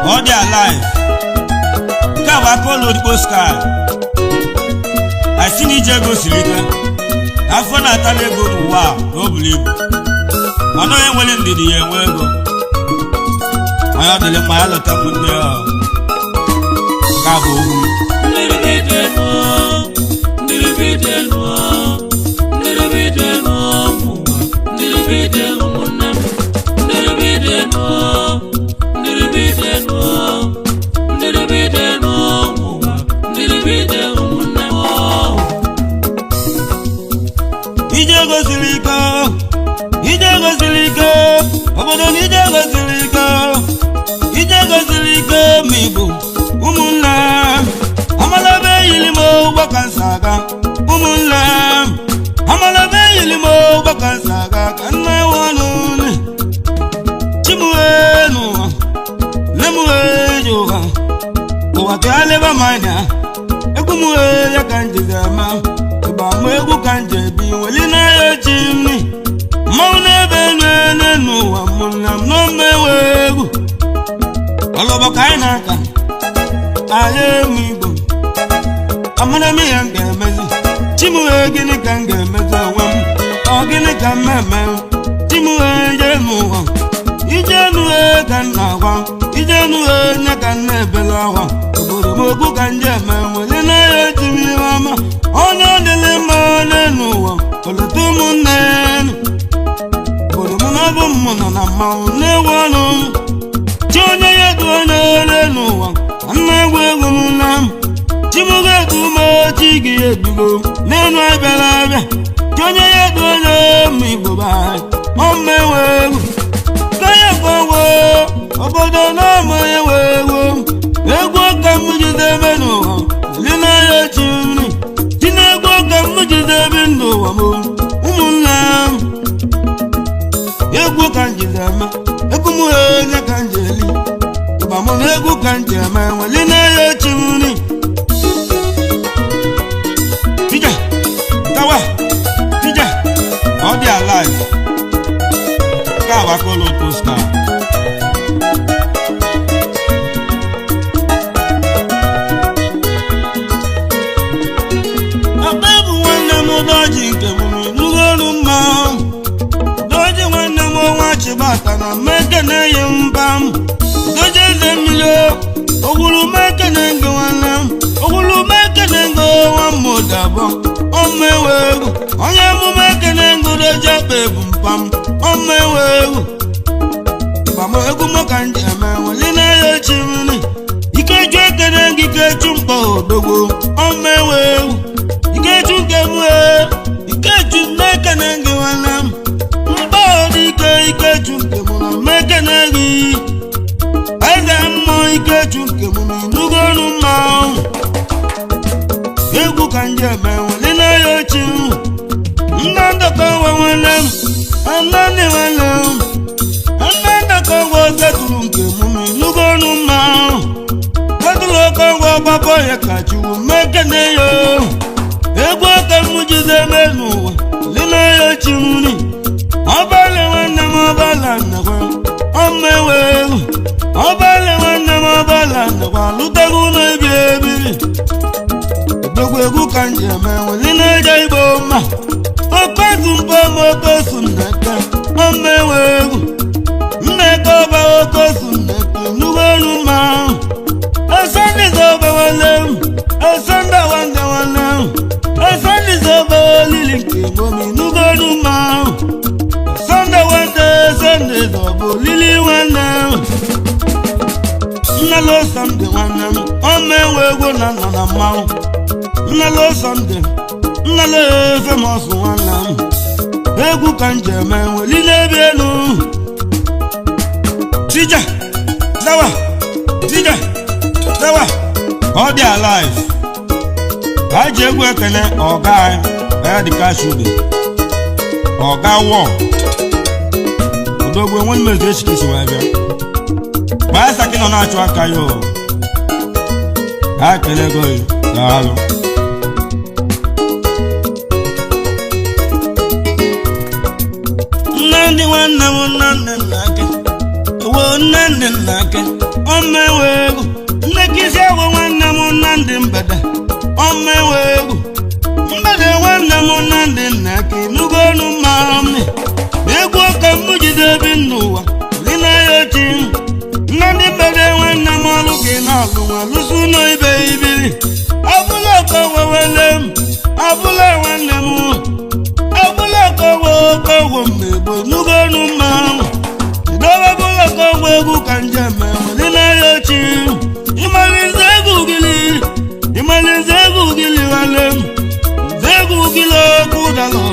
all they alive. Come back all the postcard. I see Nije go Sirika. I found a tale go to wow, no believe. I know I'm willing to the year where go. I have to let my other top with the Cabo. Little bit more, little bit more, little bit more, little bit more, little bit more, little bit more, little bit more, little bit more. Ije go Sirika, Ije go Sirika, Obodo Ije go Sirika, Ije go Sirika, Mibu, Umunla, Amalabe Ilimo Bakansaga, Umunla, Amalabe Ilimo Bakansaga, Kanai Wanun, Chimuenu, Lemue Yoga, Owakaleva Mania, Ekumue Yakanjama. Mwegu kanje bi welina yo chimni mauna benene nuwa munam no mewegu alobo kaina ka aye migo amana mi yange mezi chimu egini kange mezi wam ogini kameme chimu ege nuwa ijenu e kanawa ijenu e nyakane belawa obodo mwegu kanje me welina yo chimni mama ono dele mane nuwa ole tumunen bolo munabo mona na maune wano jonye yedwane le nuwa anagwe gumunam chimuge kuma chigi edugo nenu abelabe jonye yedwane mi boba omewe kaya gwo obodo na moyewe egwo kamujize menuwa lina yo chimni Mujize bindo wamo umunam Egu kanjizama Egu muhenya kanjeli Ubamo egu kanjama Walina yo chimuni Tija Kawa Tija All they alive Kawa kolo toska Batana mekene yembam doje zemilo ogulu mekene ngwanam ogulu mekene ngwa modabo omewegu onye mu mekene ngure jabe bumpam omewegu bamo egu mokanje amewelina yo chimni ikeju ekene ngike chumpo dogo omewegu ikeju kemwe ikeju mekene ngwanam Ike chunke muna mekenegi Eze mo ike chunke muna nugonu mao Egu kanje mewelina yo chimu Nanda kawa wanem Anani wanem Ananda kawa zeturunke muna nugonu mao Zetulo kawa babo ya kachu mekeneyo Egu akamujize menuwa Lina yo chimuni Obale mabala nakwa omewe obale wana mabala nakwa lutegu no biebi dogwegu kanje mewe lina jaibo ma okazumba mokosunaka omewe nneko ba okosunaka nugonu ma asandi zoba walem asanda wanda walem asandi zoba lilinki ngomi nugonu ma Sunday zobo lili wana Nalo Sunday wana Omewe go na mau Nalo Sunday Nalo famous wana Egu kanje mewe lile bienu Tija Zawa Tija Zawa All they alive Aje egu ekene Oga Aya di kashubi Oga wo Dogwe one message kisi wabia Basa kino na chwa kayo Akele goyi Halo Nandi wana nake Wo nandi nake Omewego nnekisi agwọ nwanne m na ndị mbede omewego mbede nwanne m na ndị nna ka ịnụgo ọnụ mmami egwu ọka m jide ebi n'ụwa dị na ya ochi nna ndị mbede nwanne m ọlụ gị na-alụ nwa lụsụ ụlọ ibe ibiri abụla ọka wewele m abụla nwanne m abụla ọka weokowo mmegbo ịnụgo ọnụ mmami jidobe abụla ọka we egwu ka njem dị na ya ochi imalize egwu gili wale m egwu gili okwu dalo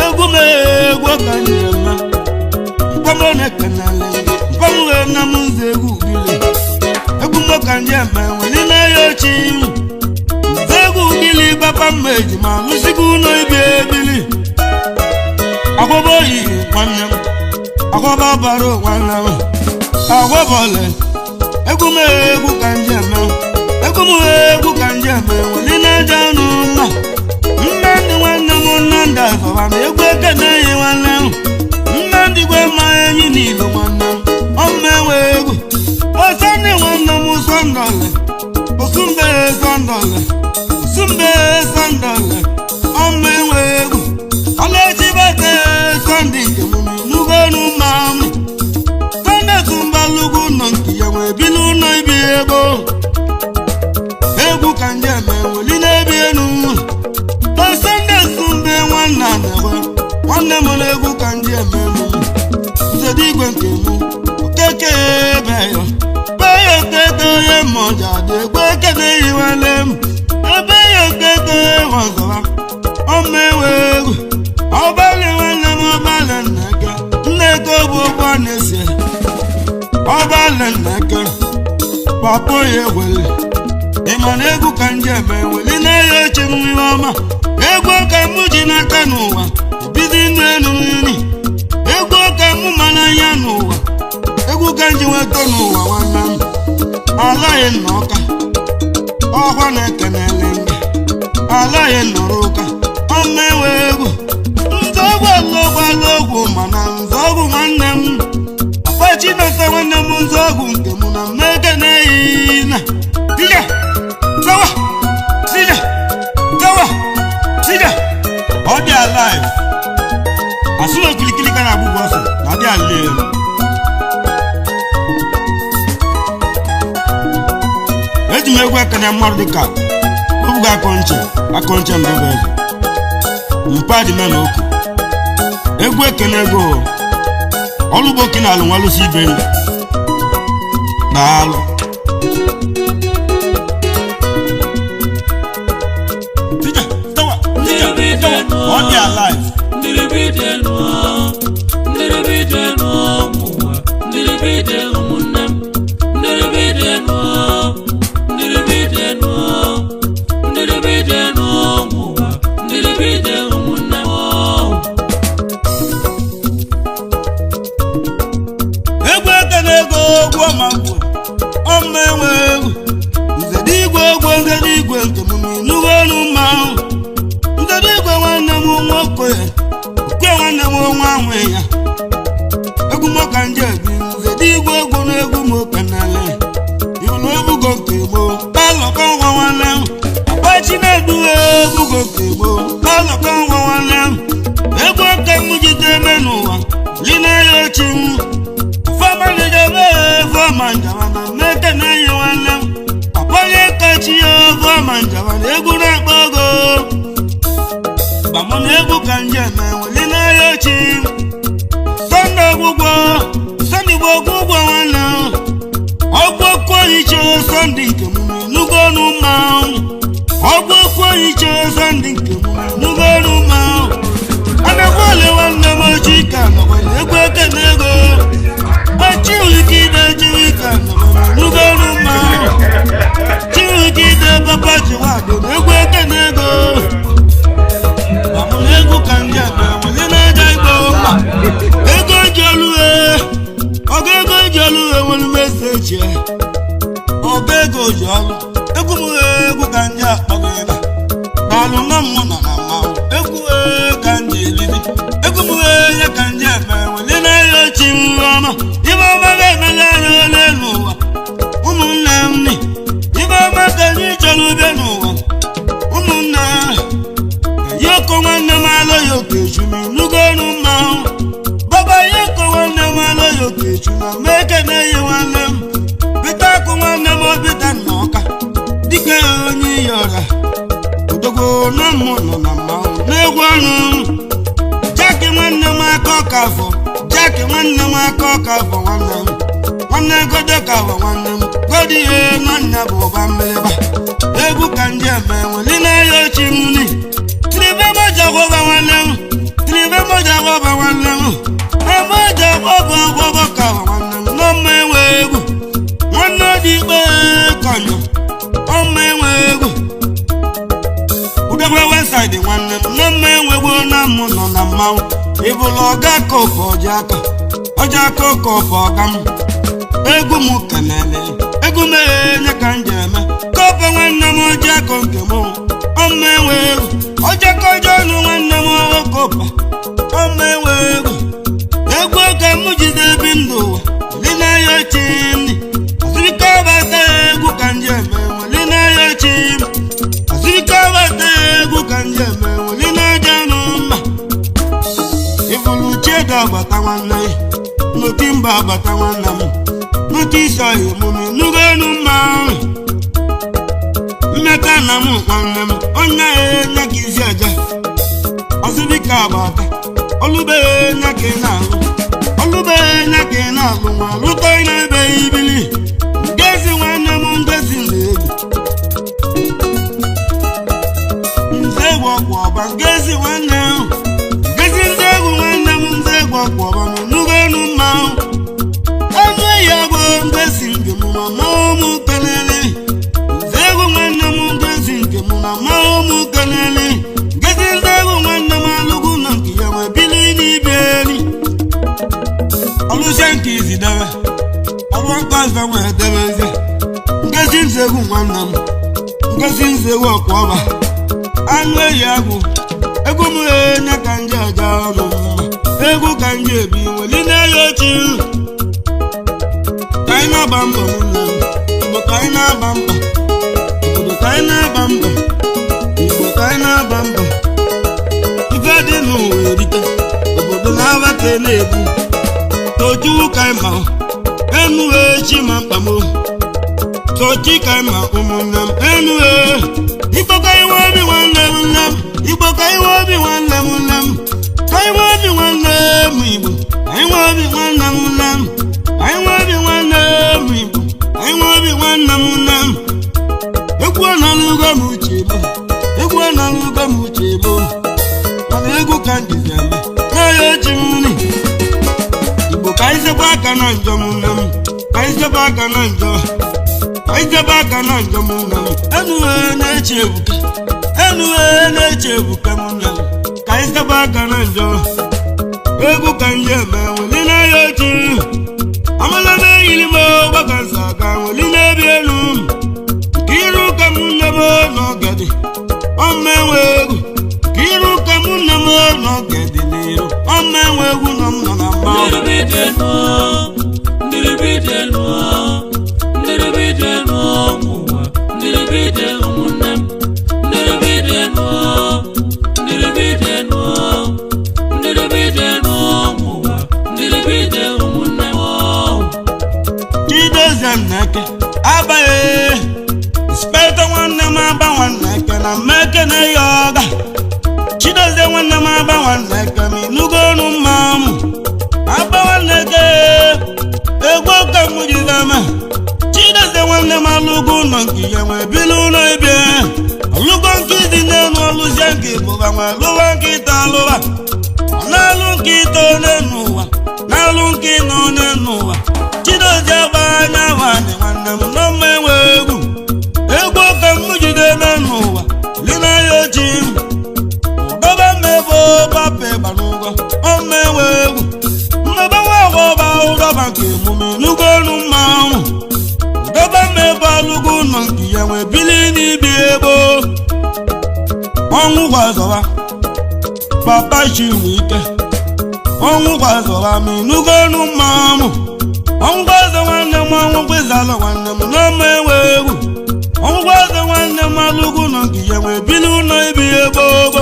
egwu m egwu ka nyema mkpọmọ na-ekenale mkpọmọ na m nze egwu gili egwu m ka nyema nwere na ya ochi egwu gili papa m eji ma lụsigo ụlọ ibi ebili agwọba oyi nwanne m agwọba baro nwanne m agwọba ole egwu m egwu ka nyema egwu m egwu ka njeme nwere na-eje ọnụ mma nna ndị nwanne m nna ndị azọba na egwu ekene yi nwanne m nna ndị gwe mma enyi n'ilo nwanne m ọma enwe egwu osandị nwanne m sọndọle osumbe sọndọle ọma enwe egwu ọlaechibete sọndị nke m n'ugo ọnụ mma m sọndị tụmbalugwu nọ nke ya nwee bi n'ụlọ ibi ego egwu ka ndị eme nweli na-ebi enu osende sumbe nwanne anagwe nwanne m na egwu ka ndị eme emu nzede igwe nke mụ okeke ebe ya ya okeke onye mmọja dị egwu ekene iwele m ebe ya okeke wazọba ọma ewe egwu ọbalị nwanne m ọbalị nneke nneke bụ okwu a na-esi ọbalị nneke papa ya egwele ịmana egwu ka njeme nweli na ya oche mmiri ọma egwu ka mụ ji n'aka n'ụwa bido ịnụ elu nri egwu ka mụ mana anya n'ụwa egwu ka nji nweta n'ụwa nwanne m alaghị nna ọka ọkwa na-ekenele ndị alaghị nọrọ ụka ọma enwe egwu nzọgwụ alụgwala ogwu mana nzọgwụ nwanne m akpachi nọta nwanne m nzọgwụ nke mụ na mmeke na-eyi na dịga Sawa, sida. All they are alive. As soon as you click on a book, now they are alive. Let's make work and I'm more the car. Who got a concha and the Mpadi man, okay. Egwe can I go? All the working along, while you see Ben. Now. All their life. Egwu mo ka nje bi nzedi igwe egwu na egwu mo kanale iwulu egwu go nke mo balo ka nwa nwanne m agbachi na-edu egwu go nke mo balo ka nwa nwanne m egwu ka m jide eme n'ụwa li na ya ochi m fama lidebe fama njaba na mmeke na eyi nwanne m akpọnye kachi ya fama njaba na egwu na-akpọ ogo bamụ na egwu ka nje eme nweli na ya ochi Sunday gbogbo nwanne ọgbọkọ iche Sunday nke m n'ugo ọnụ mma ọgbọkọ iche Sunday nke m n'ugo ọnụ mma anakwale nwanne m ochi ka nọkwara egwu ekene ego chiwikide nọkwara n'ugo ọnụ mma chiwikide papa jiwado na egwu ekene ego amụna egwu ka ndị ebe nwere na-aja igbo mma ego jolue ogego jolue nwere meseji ogego jolu egwu m egwu ka ndị akpọghị ebe n'alụ na mmụ nọ na mmanwụ egwu ka ndị elili egwu m ya ka ndị ebe nwere na-eyi ochi ọma ibe ọma ga-emele anya ole n'ụwa ụmụ na mụ nọ na mmanwụ n'egwu ọnụ Jackie nwanne m aka ọka afọ Jackie nwanne m aka ọka afọ nwanne godo ka afọ nwanne m godi ihe nwanne bụ ụba mmiriba egwu ka ndị eme nweli na-aya ochi mni tribe moja gwọba nwanne m tribe moja gwọba nwanne m emoja gwọba gwọba ka afọ nwanne m n'ọma enwe egwu nwanne dị ikpe kọnyụ ọma enwe egwu Udegwe weside nwanne m n'ọma enwe egwu na mụ nọ na mmanwụ ịbụla ọga kofu ọja aka kofu ọga m egwu m kenele egwu m enye ka m ji eme kofu nwanne m ọja aka nke m ọma enwe egwu ọja ka ọjọ ọnụ nwanne m kopa ọma enwe egwu egwu ka m jide ebi ndụ ụwa dị n'ahịa chi ndị azụrịka ọbata egwu ka m ji eme nweli n'ahịa chi azụrịka ọbata egwu ka m ji eme nweli n'aja nụ mma ịbụrụ chiedo agbata nwanne ya n'oti mba agbata nwanne m n'oti isi ọhịa emume n'ụgbọ elu mma mmeka na m nwanne m onye enye ka isi aja ọzụbika agbata olubeghe nya ka ị na-alụ olubeghe nya ka ị na-alụ nwa lụta ị na-ebe ibili ngezi nwanne m ngezi na-egwu nze egwu ọkwa ọba ngezi nwanne m ngezi ndị egwu nwanne m nze egwu ọkwa ọba m n'ụgbọ elu mma anụ ya bụ ngezi nke m ma maa ụmụ kelele nze egwu nwanne m ngezi nke m na maa ụmụ kelele ngezi ndị egwu nwanne m alụgwu na nke ya wee bili n'ibe eri ọlụsịa nke izi debe ọrụ nke ọzọ nwee debeze ngezi nze egwu nwanne m ngezi nze egwu ọkwa ọba anụ eyi agwụ egwu m enye ka nje aja ọnụ mma egwu ka nje ebi nweli na-eyi ochi ka anyị na-agba mbọ nwanne m Igbo ka anyị na-agba mbọ obodo ka anyị na-agba mbọ Igbo ka anyị na-agba mbọ ife dị n'ụwa erike obodo na-abata na-ebu tojuwu ka anyị ma enu echi ma mkpamo tochi ka anyị ma ụmụnne m enu Igbo ka anyị nwe obi nwanne m nne m Igbo ka anyị nwe obi nwanne m nne m ka anyị nwe obi nwanne m Igbo anyị nwe obi nwanne m nne m anyị nwe obi nwanne m Igbo anyị nwe obi nwanne m nne m egwu analụgo m uche m egwu analụgo m uche m mana egwu ka m jizi eme n'ahịa ochi m nri Igbo ka anyị sekwa aka na njọ m nne m ka anyị sekwa aka na njọ ka anyị sekwa aka na njọ m nne m enuwe na-eche ebuka enuwe na-eche ebuka m nne m ka anyị sekwa aka na njọ egwu ka m ji eme nweli n'ahịa ochi amala na-eyiri m ọgbaka nsa aka nweli na-ebi elu ka iru ka m nne m n'ọgadi ọma enwe egwu ka iru ka m nne m n'ọgadi n'iru ọma enwe egwu nọ m nọ na mma Nneke abaghị Inspector nwanne m aba Nwanneke na mmeke na ya ọga Chidozie nwanne m aba Nwanneke ma ịnụgo ọnụ mma m aba Nwanneke egwu ka m jideme Chidozie nwanne m alụgo ụlọ nke ya nwee bili ụlọ ebe ọlụgo nke dị n'elu ọlụzie nke ịbụba nwee lụwa nkịta alụwa na-alụ nkịta ole n'ụwa na-alụ nke nọ n'ụwa Chidozie gba anya nwanyị nwanne m n'ọma enwe egwu egwu ka m jide n'ụwa lina ya ochi m ụdọba mmebe ọbape gbara ụgwọ ọma enwe egwu mmebe nwa ọba ụdọba nke emume n'ugwu ọnụ mmanwụ ụdọba mmebe alụgo ụlọ nke ya nwee bili n'ibi ebo ọnwụ gwazọwa papa chinwe ike ọnwụ gwazọwa ma ịnụgo ọnụ mmanwụ ọngwaze nwanne m ọnwụgwọ ịzala nwanne m n'ọma enwe egwu ọngwaze nwanne m alụgwu nọ nke ya nwee bili ụlọ ibi ya gbogbo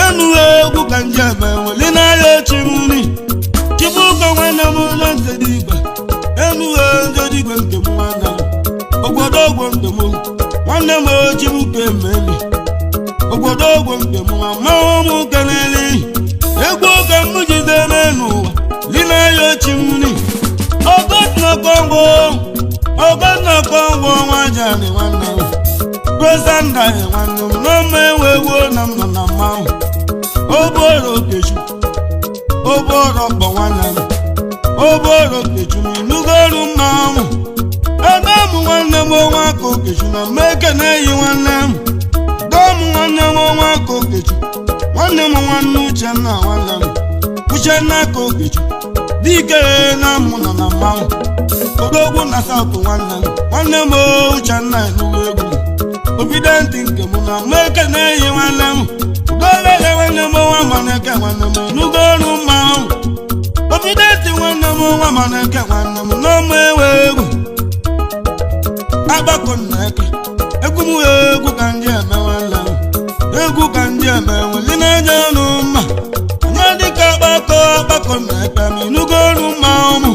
enuwe egwu ka nje eme nweli n'ahịa ochi m nri chibuka nwanne m ụlọ nzedigwe enuwe nzedigwe nke m nwanne m ogbodo ogbo nke m nwanne m ochibuka emeli obodo ogbo nke m mmanwụ m kelele egwu oge m jidere n'ụwa lina ya ochi mmiri ọgọdụna Kongo nwajani nwanne m Rosanda nwanne m n'ọma ewe egwu na m nọ na mmanwụ oboro okechu oboro ọkpọ nwanne m oboro okechu m inugoru mmanwụ Adamu nwanne m onwe aka okechu na mmeke na-eyi nwanne m Adamu nwanne m onwe aka okechu nwanne m nwanne Uchenna nwanne m Uchenna aka okechu dike na mụ nọ na mmanwụ odogwu na South nwanne m Uchenna enugo egwu obido ntị nke mụ na mmeke na-eyi nwanne m udolele nwanne m nwa maneke nwanne m enugo ọrụ mmanwụ obido ntị nwanne m nwa maneke nwanne m n'ọma ewe egwu agbakọ nneke egwu m egwu ka ndị eme nwanne m egwu ka ndị eme nweli na-enye ọnụ mma anya dịka agbakọ nneke m enugo ọrụ mmanwụ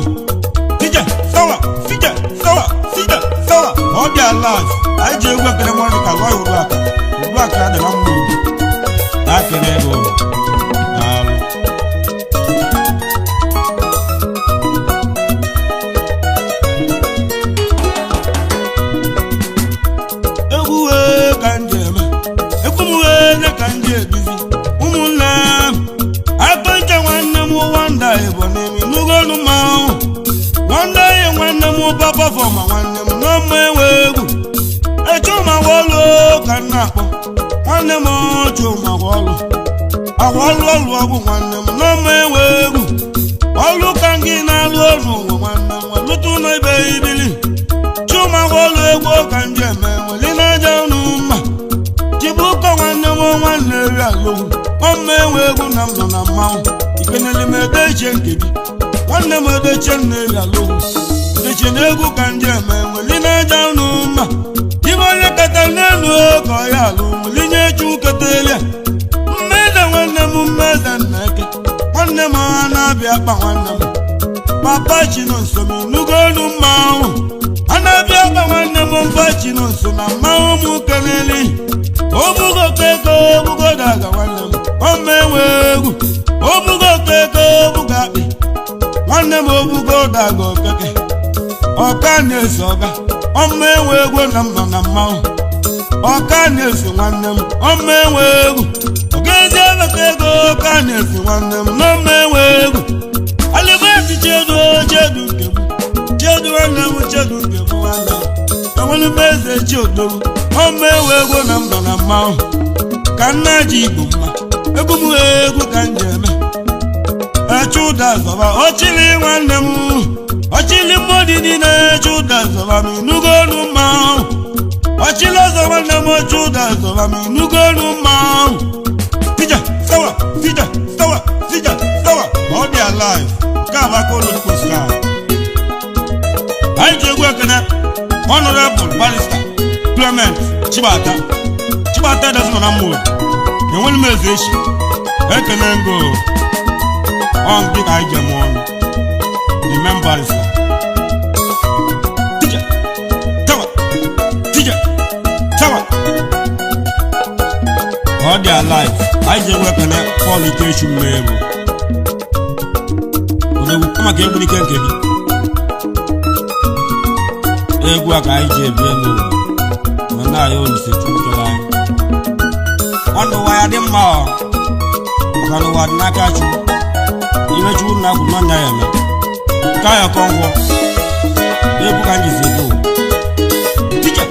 tije sawa sije sawa sije sawa ọ dị alive anyị ji egwu ekele nwa dịka lọya Uruaka dị na mma ugwu na-akele ego n'alụ egwu ka ndị eme egwu m ka ndị eduzi ụmụnne aka nche nwanne m Wanda Ebonyi n'ugolu mmanwụ Wanda ihe nwanne m Papa Fọma nwanne m n'ọma ewe egwu Echuma Wọlụ ka m na-akpọ nwanne m Chuma Wọlụ Awọlụ ọlụ ọgwụ nwanne m n'ọma ewe egwu ọlụ ka gị na-alụ ọrụ ụwa nwanne m welụtụ n'ibe ibili Chuma Wọlụ egwu ka ndị eme nweli na-aja ọnụ mma Chibuka nwanne m nwanne eri alụgwu ọma ewe egwu na m nọ na mmanwụ ikeneli m edeche nke gị nwanne m edeche nna eri alụgwu edeche na egwu ka ndị eme nweli na-aja ọnụ mma ibe onye kata n'elu ka ọ ya alụ nweli nye chuketelia mmeze nwanne m mmeze nneke nwanne m ha na-abịa akpa nwanne m Papa Chinonso m inugo ọnụ mmanwụ a na-abịa akpa nwanne m Papa Chinonso na mmanwụ m kelele obugo keko obugo daga nwanne m ọma ewe egwu obugo keko obugo akpị nwanne m obugo daga okeke ọka na-eso ọga ọma ewe egwu na m nọ na mmanwụ ọka na-eso nwanne m ọma ewe egwu ogezi emeka ego ọka na-eso nwanne m n'ọma ewe egwu alibeti chedu nke m chedu nwanne m chedu nke m nwanne m enwere m eze chi odogwu ọma ewe egwu na m nọ na mmanwụ ka nna ji igbo mma egwu m egwu ka m ji eme eche ụda zọba ọchịlị nwanne m ọchịlị mmụdị niile eche ụda zọba m inugo ọnụ mmanwụ ọchịlị ọzọ nwanne m eche ụda zọba m inugo ọnụ mmanwụ tija sawa tija sawa tija sawa ọ dị alive nke a bụ aka ụlọ Igbo anyị ji egwu ekene Honorable Barrister Clement Chibata dazụ na mmụọ enwere m eze echi ekene ngo on gị ka anyị jem ọnụ the main barrister tija sawa ọ dị alive anyị ji egwu ekene Paul Ikechu mmegbu odogwu kama ka egwu n'ike nke gị egwu a ka anyị ji ebie n'ụwa ma na-ayọ Olise Chukwu kere anyị ọnụ ụwa ya dị mma maka na ụwa dị n'aka Chukwu ime Chukwu na akwụ n'ọnya ya eme ka ya kọngwọ egwu ka anyị ji ebi ụwa tija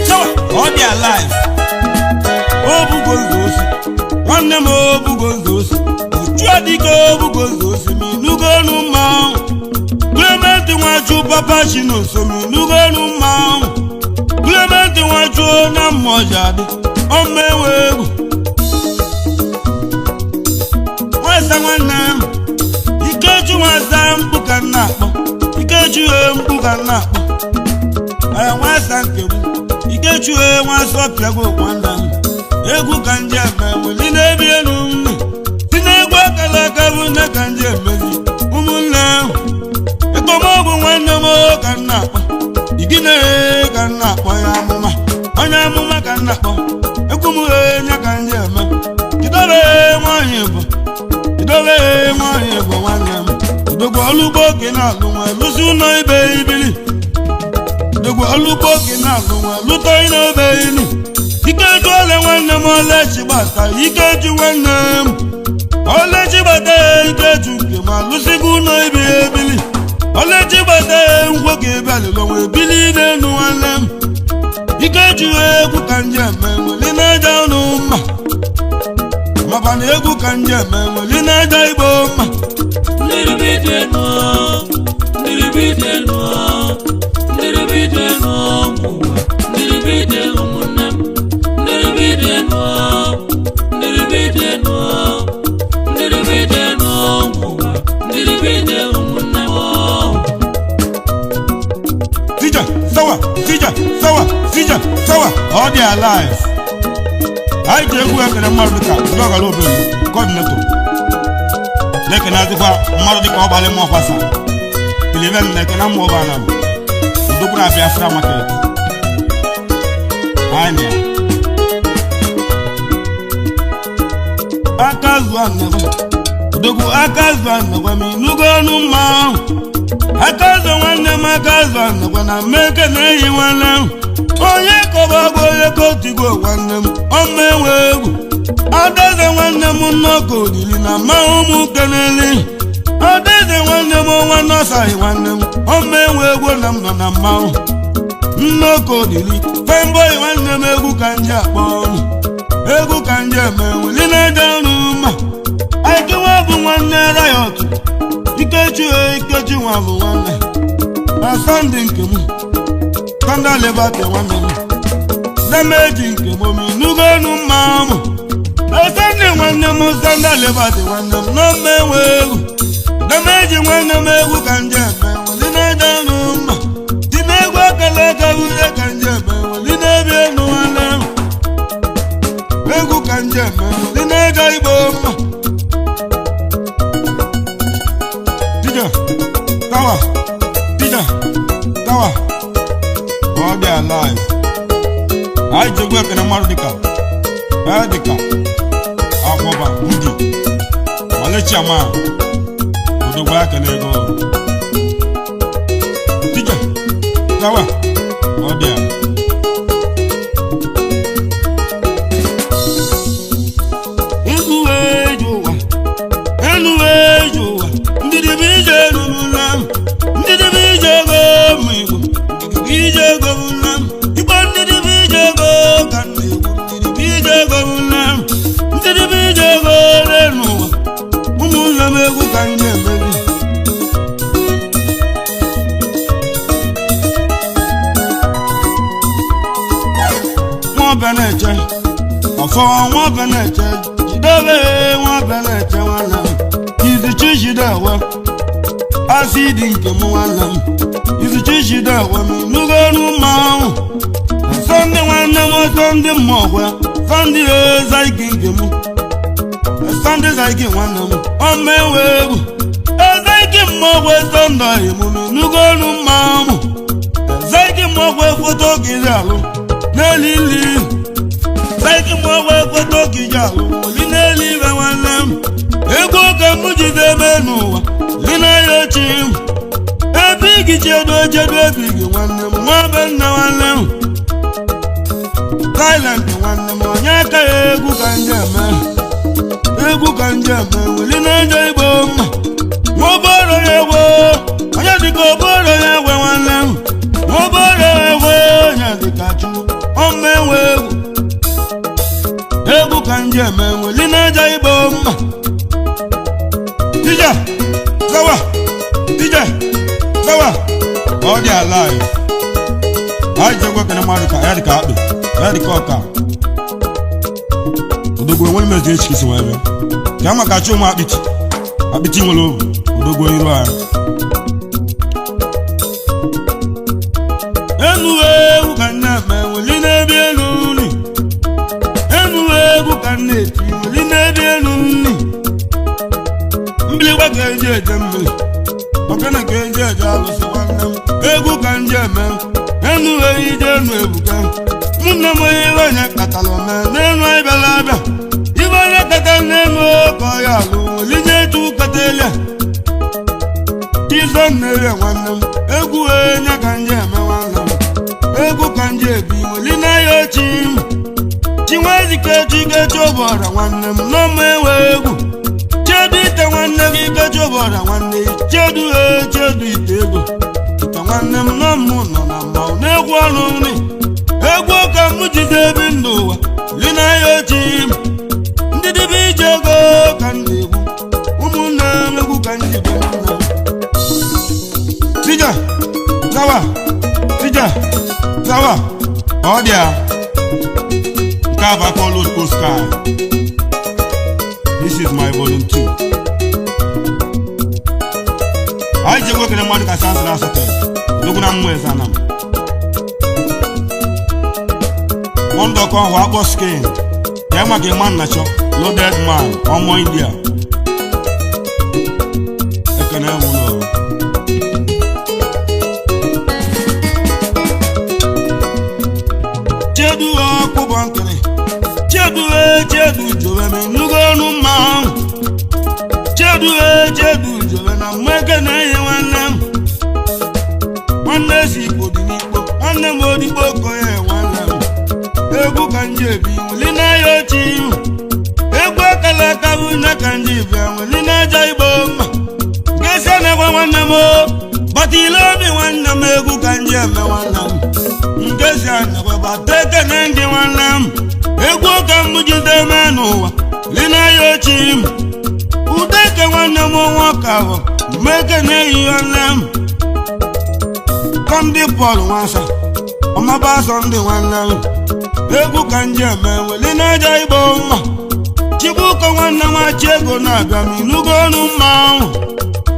sawa ọ dị alive obugo nzo osi nwanne m obugo nzo osi uchu adịka obugo nzo osi ma inugo ọnụ mmanwụ Clement Nwachukwu Papa Chinonso m inugo ọnụ mmanwụ Clement Nwachukwu na mmọja dị ọma ewe egwu nwesa nwanne m Ikechu nwesa mkpu ka m na-akpọ Ikechu mkpu ka m na-akpọ nwesa nke m Ikechu nwesa ọpịagwo nwanne m egwu ka ndị eme nweli na-ebi elu nne si na-egwu akala aka bụ nne ka ndị emezi ụmụnne ahụ ekpomọgwụ nwanne m ka m na-akpọ igine ka m na-akpọ ya amụma onye amụma ka nna kpọ egwu m onye ka ndị eme jidobe nwanyị bụ jidobe nwanyị bụ nwanne m odogwu ọlụgbo oke na-alụ nwa lụsi ụlọ ibe ibili odogwu ọlụgbo oke na-alụ nwa lụtọ ịna obe ili Ikeju ole nwanne m olechi gbata Ikeju nwanne m olechi gbata Ikeju nke ma lụsigo ụlọ ibe ebili olechi gbata nwoke ebe alịlọ nwe ebili n'enu nwanne m Ikeju egwu ka nje eme nweli na-aja ụnụ mma maba na egwu ka nje eme nweli na-aja igbo mma Sawa, all they alive. I take work in a Mardica, Dogalo, coordinator. They can have the Mardica Balemo Passa. 11 like an Amobana. Dubra Biafra market. I'm here. Akazwan, Dugu Akazwan, when we look on Akazwan, when I make a name one now. Onye kobago ye kotigo nwanne m omewe egwu Adaeze nwanne m nnọkọ odili na mmanwụ keneli Adaeze nwanne m ọnwa nọsaghị nwanne m omewe egwu na m nọ na mmanwụ nnọkọ odili Femboy nwanne m egwu ka nje akpọ egwu ka nje emenweli na-eje ọrụ mma Aikiwa bụ nwanne Riot Ikechi nwa bụ nwanne na Sunday nke m Kanda lebate nwanne m Dameji nke momi nugonu mmamu Asande nwanne m Sanda lebate nwanne m Nome wegu Dameji nwanne m egwu kanje eme Line danu mma Dine egwu akala kabuye kanje eme Line bienu nwanne m Egwu kanje eme Line jaibo mma Dija Tawa All they alive. I just work in a Mardica. Mardica. Akoba, Woody. Walecha man. To the work and they go. Teacher. Tawa. All there. Anyway, you are. Did you be Jerusalem? Did you be Jerusalem? Ije govunam, ibandi di bije go kandi, di bije govunam, di bije go lenu, umula megu kanje megi. Mo beneche, ofo mo beneche, jidobe mo beneche wanam, izi chishi dawa, asidi nke mo wanam. Izuchishi da wami nugonu mau Sunday nwanne m Sunday mmọgwa Sunday zaiki nke m Sunday zaiki nwanne m omewe egwu Zaiki mmọgwa Sunday emume nugonu mau Zaiki mmọgwa foto gị alụ n'elili Zaiki mmọgwa foto gị alụ oli n'elive nwanne m Egwu ka m jide eme n'ụwa Lina ya chi m Bigi jedo bigi nwanne m nwa be nna nwanne m Thailand nwanne m onye aka egwu ka nje eme weli na-eje igbo mma nwoboro ya egwe onye dịka oboro ya egwe nwanne m nwoboro ya egwe onye dịka chu ome enwe egwu ka nje eme weli na-eje igbo mma Dija Sawa all they alive. I just work in America. I had a copy. I had a coca. The go one message is whatever. Yama catch you, my bitch. I be team alone. The go in right. Anyway, who can not man will in a be alone. Anyway, who can it? You will in a be alone. Believe what I did. I'm gonna get you. Egwu ka nje eme n'enu ije nu ebuka nne m iwe onye katala me n'enu ibela abịa iwe onye kata n'enu ka ya alụ olije tu katele Chizo nere nwanne m egwu onye ka nje eme nwanne m egwu ka nje ebi olina ya ochi m chinwezike chikechi ụbọra nwanne m n'ọma enwe egwu chedu ite nwanne gị kechi ụbọra nwanne chedu ite ego ite nwanne m n'ọmụ nọ na mmanwụ n'egwu ọrụ nri egwu ka m jizi ebi ndụ ụwa lina ya ochi m ndị dịbe ije ego ka m na-egwu ụmụnne m egwu ka m ji be nna m Tija Zawa Odia Kava Kolos Sky. This is my volume 2. I just work in the Monica Sans Hotel. Look at them with Anam. One dog on Wabo skin. Yama man nacho, loaded man, Omo India. I can have one. Chedu akubankere chedu jowe me nugonu ma chedu jowe na mweke na ye wanne si podinipo wanne modipo ko ye wanne egwu kanje bi lina yochi egwu kala kabu na kanje bi lina jaibo ma gese na wanne mo batilo bi wanne me egwu kanje me wanne ngezi anagwa bateke nengi wanam egwu ka mujide menuwa lina yochim udeke wanam wakawo meke neyi wanam kandi Paul wansa omabaso ndi wanam egwu ka nje mewe lina jaibo ma chibuko wanam achego na gami nugonu ma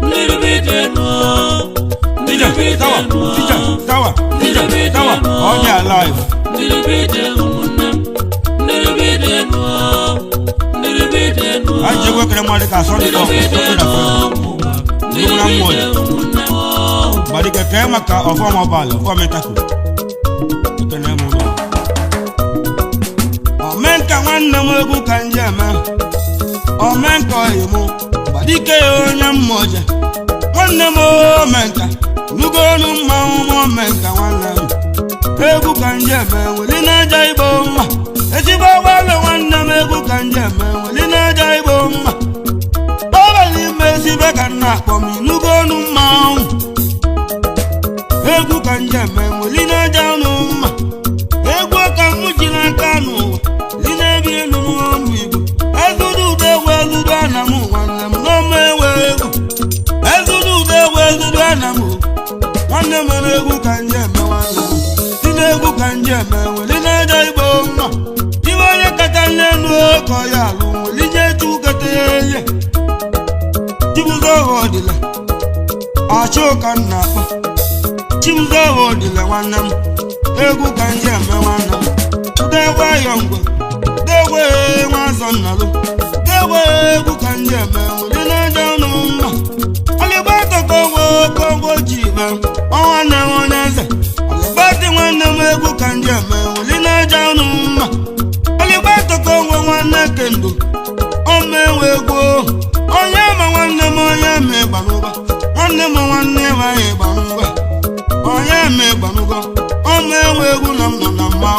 little bit more Tawa all their life I just work in Monica Sunday but the Kemaka of Mobile for Metaku. Men can one number can jam or men call him, but the Kayon Moja. One moment. Nugonu menta wana egu kanjeme welina jaibo ma ejiba wala wana megu kanjeme welina jaibo ma obali mesi beka na komi nugonu ma egu kanjeme welina janu ma egu kamujina kanu lina bienu onwigo ezudu de welu dana mu wana no mewe ezudu de welu dana mu wanne mere egwu kanje me wanne tine egwu kanje me welina jaibo ma iwanye kata nenu ko ya lu welije tukete ye tibuzo hodile acho kanna tibuzo hodile wanne egwu kanje me wanne dewe yongo dewe wazonalo dewe egwu kanje me welina janu ma alibato kongo jiba wanne woneze alibati wanne megu kanje me lina janu ma alibato kongo wanne kendo omewego onyama wanne moya me banuga wanne mo wanne wae banuga onya me banuga omewego na ma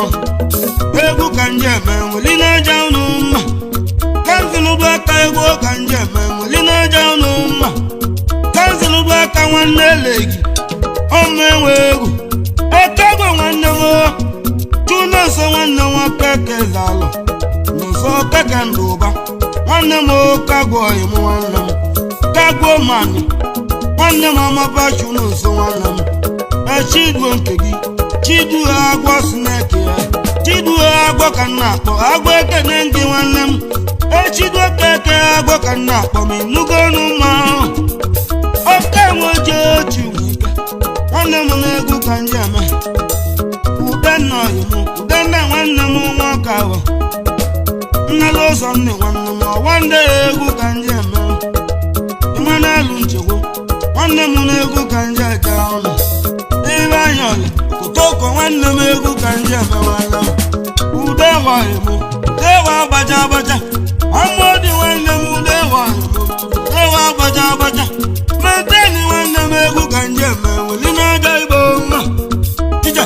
egu kanje me lina janu ma kanzinu baka ego kanje me lina janu ma kanzinu baka wanne legi omewego etego wanne wo tuna so wanne wo keke zalo no so keke nduba wanne mo kago yimu wanne kago mani wanne mama ba tuna so wanne chidwo nkegi chidu agwo snake chidu agwo kanna po agwo ekene ndi wanne chidwo keke agwo kanna po mi nugonu ma okenwo chiwika wanne mo na-egwu kanje me udenna yimu udenna wanne mo nwakawo nnalo so nne wanne mo wande egwu kanje me imana alu nchego wanne mo na-egwu kanje ka ono ebe anyole kutoko nwanne m egwu ka ndị emewala ude ghọrịmụ dewa agbaja agbaja amụdị nwanne m ude ghọrịmụ dewa agbaja agbaja meteni nwanne m egwu ka ndị emeweli na-aga igbo mma tije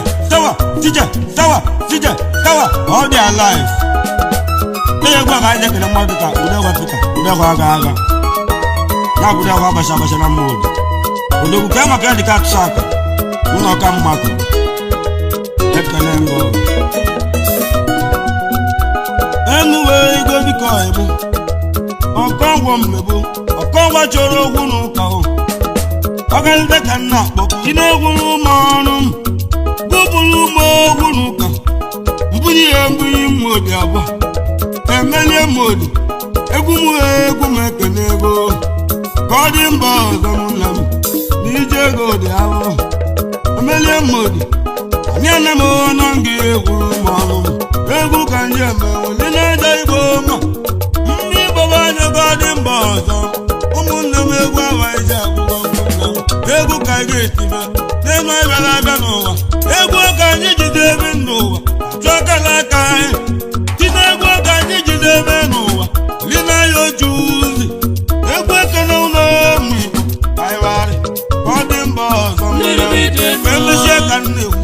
tawa all their life egwu aga anyị ekele mmadụ ka udegwa pita udegwa aga aga ya bụ udegwa agbasha agbasha na mma obi odogwu ka maka ya dịka atụsa aka ụlọ ọka mmakụ ekele mbụ enuwe ego biko ebu ọkọngwọ mmegbu ọkọngwa chọrọ ogwu n'ụka o ọgalide ka nna akpọ dị n'egwu n'ụmụ ọrụ m bụbụrụ ụmụ ogwu n'ụka mbunye ya mbunye mmodi abụọ emelie mmodi egwu m egwu m ekele ego ka ọ dị mba ọzọ m nna m na ije ego dị ahụ emelie mmodi anyị ana m ọnụ gị egwu ma ọrụ m egwu ka ndị emeweli na-eje igbo ma ndị gbaba anya ka ọ dị mba ọzọ ụmụnne m egwu awa ije akwụkwọ egwu ka anyị ga-etibe n'elu abịara abịa n'ụwa egwu ka anyị jide ebe n'ụwa chụọ akala aka anyị tine egwu ka anyị jide ebe n'ụwa lina ya oju uzi egwu ekene ụlọ ụmụ igbo aịwarị ka ọ dị mba ọzọ mmiri emechie ka nne egwu